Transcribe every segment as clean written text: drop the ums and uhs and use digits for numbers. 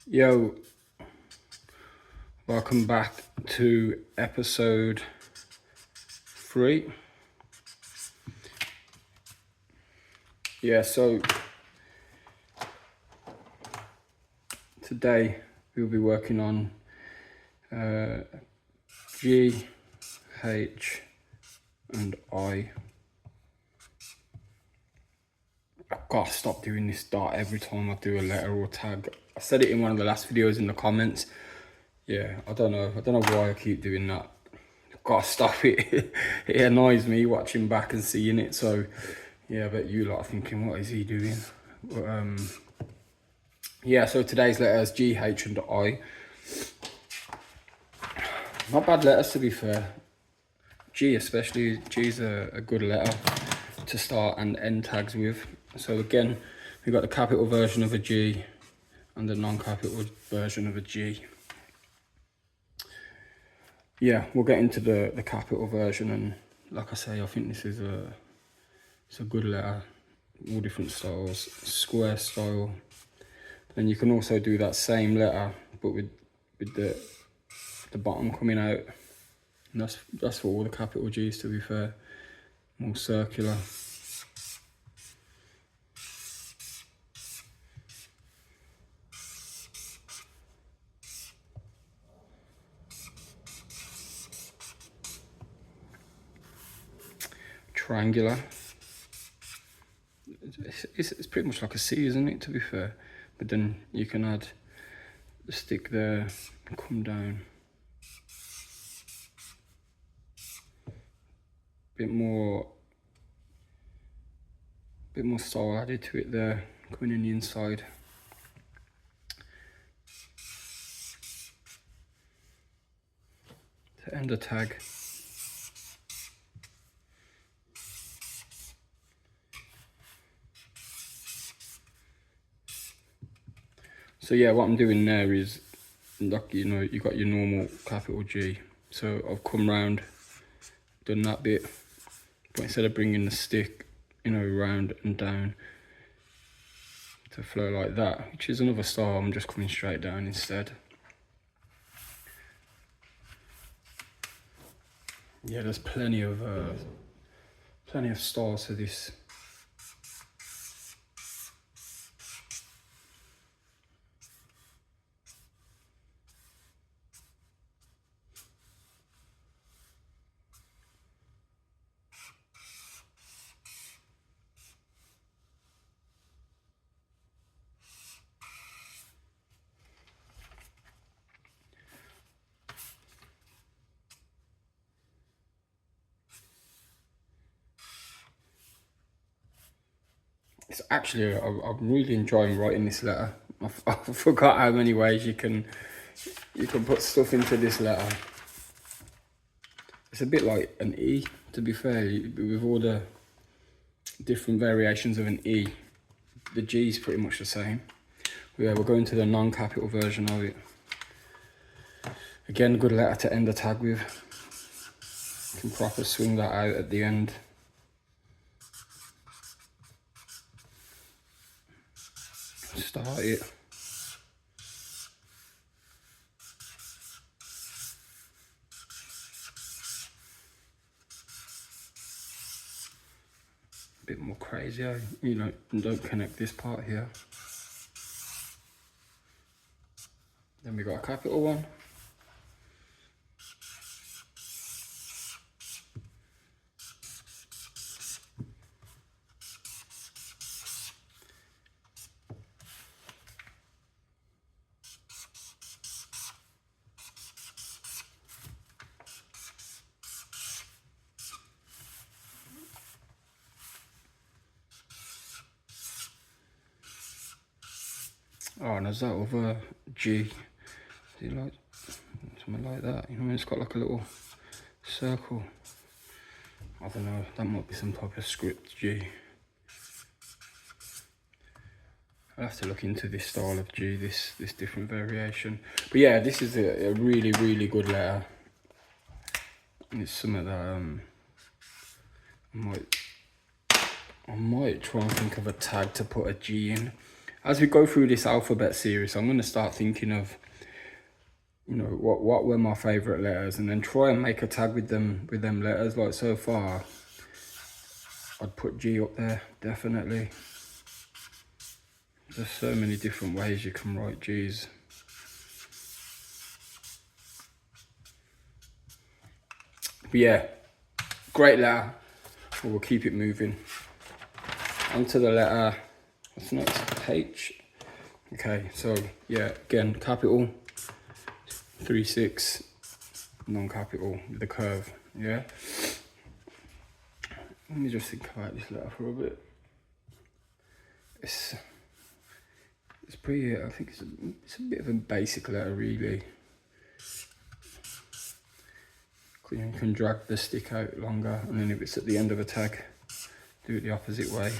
Yo, welcome back to episode 3. Yeah, so today we'll be working on G, H and I. I've got to stop doing this dot every time I do a letter or tag. I said it in one of the last videos in the comments. Yeah, I don't know why I keep doing that. I've got to stop it. It annoys me watching back and seeing it. So yeah, I bet you lot are thinking, what is he doing? But, yeah, so today's letters G, H and I. Not bad letters, to be fair. G especially, G's a good letter to start and end tags with. So again, we've got the capital version of a G and the non-capital version of a G. Yeah, we'll get into the capital version, and like I say, I think this is it's a good letter. All different styles, square style. Then you can also do that same letter, but with the bottom coming out. And that's for all the capital G's, to be fair. More circular. Triangular. It's pretty much like a C, isn't it, to be fair? But then you can add the stick there and come down. Bit more style added to it there, coming in the inside. To end the tag. So yeah, what I'm doing there is, like, you know, you got your normal capital G. So I've come round, done that bit, but instead of bringing the stick, you know, round and down to flow like that, which is another style, I'm just coming straight down instead. Yeah, there's plenty of styles to this. It's actually, I'm really enjoying writing this letter. I forgot how many ways you can put stuff into this letter. It's a bit like an E, to be fair, with all the different variations of an E. The G is pretty much the same. Yeah, we're going to the non-capital version of it. Again, good letter to end the tag with. You can proper swing that out at the end. Start it. A bit more crazy, you know, and don't connect this part here. Then we got a capital one. Oh, and there's that other G. Is it like something like that? You know, it's got like a little circle. I don't know, that might be some type of script G. I'll have to look into this style of G, this different variation. But yeah, this is a really, really good letter. And it's something that I might try and think of a tag to put a G in. as we go through this alphabet series, I'm going to start thinking of, you know, what were my favorite letters, and then try and make a tag with them letters. Like so far, I'd put G up there, definitely. There's so many different ways you can write G's. But yeah, great letter. We'll keep it moving. Onto the letter, what's next? H. Okay, so yeah, again, capital, 3-6, non-capital with the curve, yeah? Let me just think about this letter for a bit. It's pretty, I think it's a bit of a basic letter, really. You can drag the stick out longer, and then if it's at the end of a tag, do it the opposite way.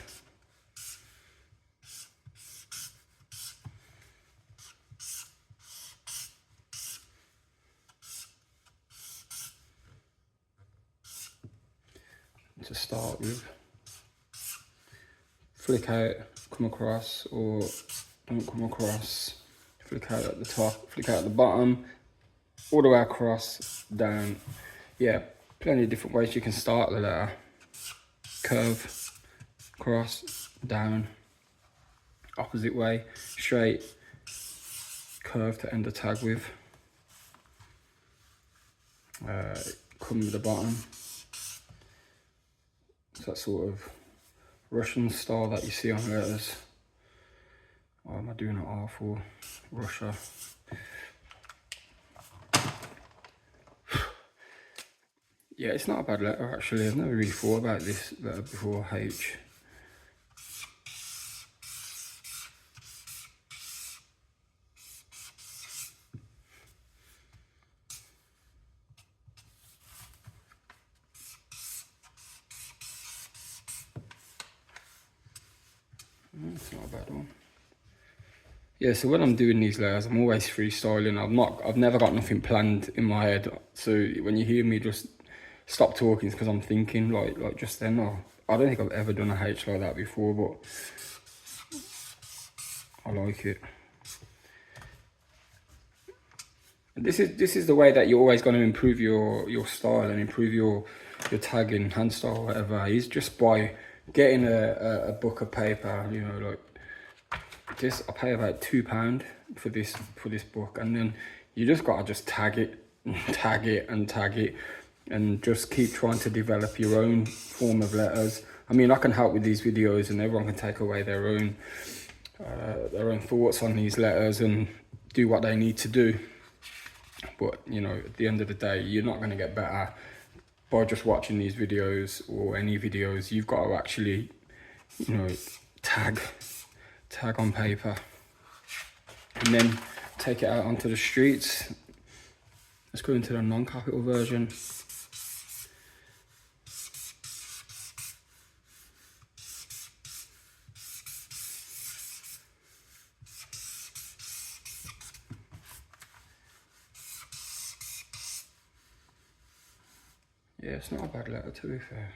To start with, flick out, come across, or don't come across, flick out at the top, flick out at the bottom, all the way across, down. Yeah, plenty of different ways you can start the letter. Curve, cross, down, opposite way, straight, curve to end the tag with, come with the bottom. It's that sort of Russian style that you see on letters. Why am I doing it R for Russia? Yeah, it's not a bad letter actually. I've never really thought about this letter before, H. It's not a bad one. Yeah, so when I'm doing these letters, I'm always freestyling. I've never got nothing planned in my head. So when you hear me just stop talking, it's because I'm thinking, like just then. I don't think I've ever done a H like that before, but I like it. This is the way that you're always going to improve your style and improve your tagging, hand style, whatever. Is just by getting a book of paper, you know, like this. I pay about £2 for this book, and then you just gotta just tag it, tag it, and tag it, and just keep trying to develop your own form of letters. I mean, I can help with these videos, and everyone can take away their own thoughts on these letters and do what they need to do. But you know, at the end of the day, you're not going to get better by just watching these videos or any videos. You've got to actually, you know, tag on paper and then take it out onto the streets. Let's go into the non-capital version. Yeah, it's not a bad letter, to be fair.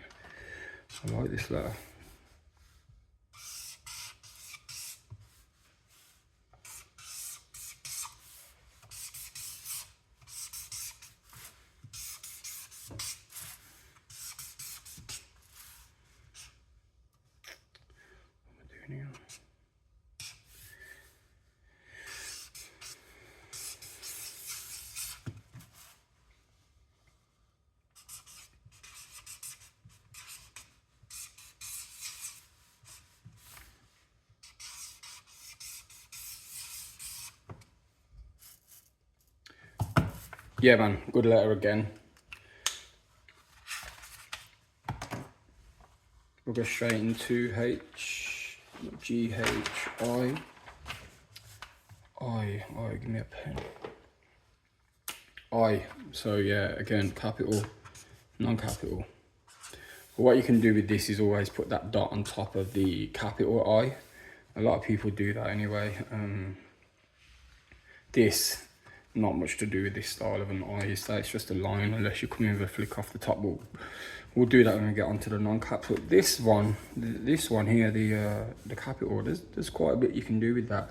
I like this letter. What am I doing here? Yeah, man, good letter again. We'll go straight into GHI. Give me a pen. I, so yeah, again, capital, non-capital. But what you can do with this is always put that dot on top of the capital I. A lot of people do that anyway. This not much to do with this style of an eye. So it's just a line, unless you come in with a flick off the top. We'll do that when we get onto the non-cap. But this one here, the capital, there's quite a bit you can do with that.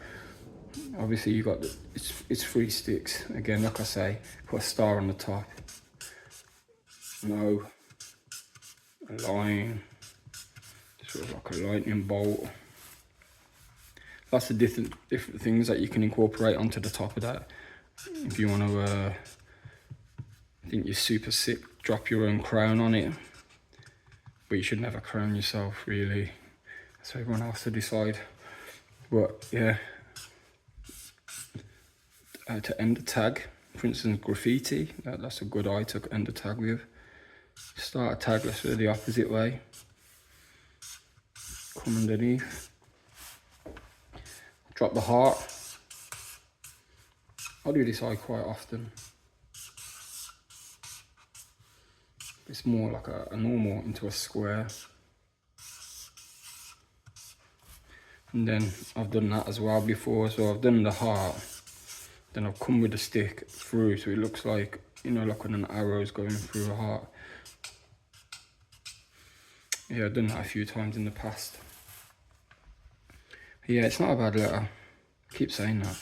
Obviously you got it's 3 sticks again. Like I say, put a star on the top. No, a line, sort of like a lightning bolt. Lots of different things that you can incorporate onto the top of that. If you want to think you're super sick, drop your own crown on it. But you should never crown yourself, really. That's for everyone else to decide. But yeah, to end a tag, for instance, graffiti, that's a good eye to end a tag with. Start a tag, let's do it the opposite way. Come underneath. Drop the heart. I do this eye quite often. It's more like a normal into a square. And then I've done that as well before. So I've done the heart. Then I've come with the stick through, so it looks like, you know, like when an arrow is going through a heart. Yeah, I've done that a few times in the past. Yeah, it's not a bad letter. I keep saying that.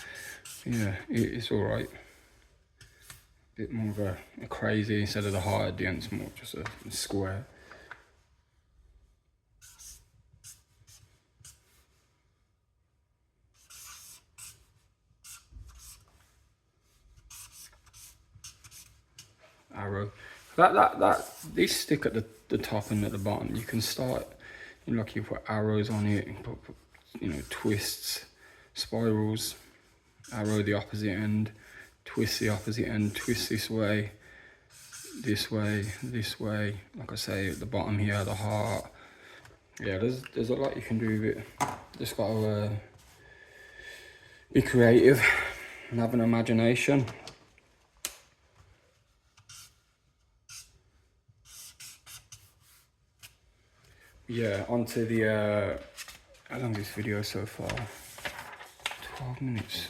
Yeah, it's all right. A bit more of a crazy, instead of the heart at the end, it's more just a square. Arrow. This stick at the top and at the bottom, you can start, you know, like you put arrows on it, and put, you know, twists, spirals, arrow the opposite end, twist the opposite end, twist this way, this way, this way. Like I say, at the bottom here, the heart. Yeah, there's a lot you can do with it. Just gotta be creative and have an imagination. Yeah, onto the how long is this video so far? 12 minutes.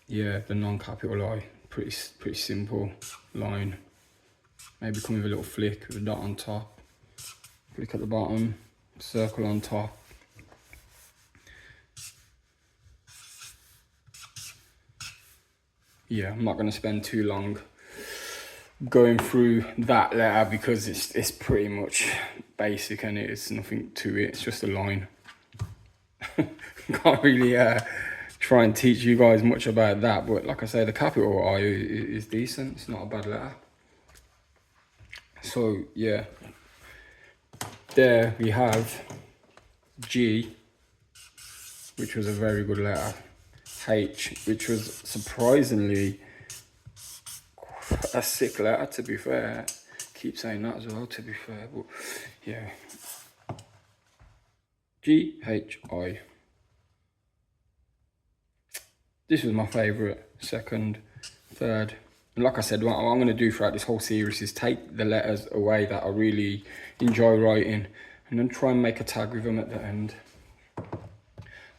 Yeah, the non-capital eye, pretty simple line. Maybe come with a little flick with a dot on top, flick at the bottom, circle on top. Yeah, I'm not going to spend too long going through that letter because it's pretty much basic and it's nothing to it. It's just a line. Can't really try and teach you guys much about that, but like I say, the capital I is decent. It's not a bad letter. So yeah, there we have G, which was a very good letter. H, which was surprisingly a sick letter, to be fair. Keep saying that as well, to be fair, but yeah. GHI. This was my favourite, second, third. And like I said, what I'm going to do throughout this whole series is take the letters away that I really enjoy writing and then try and make a tag with them at the end.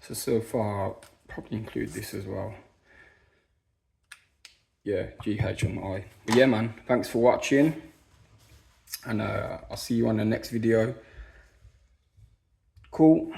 So far, I'll probably include this as well. Yeah, GH and I. But yeah, man, thanks for watching. And I'll see you on the next video. Cool.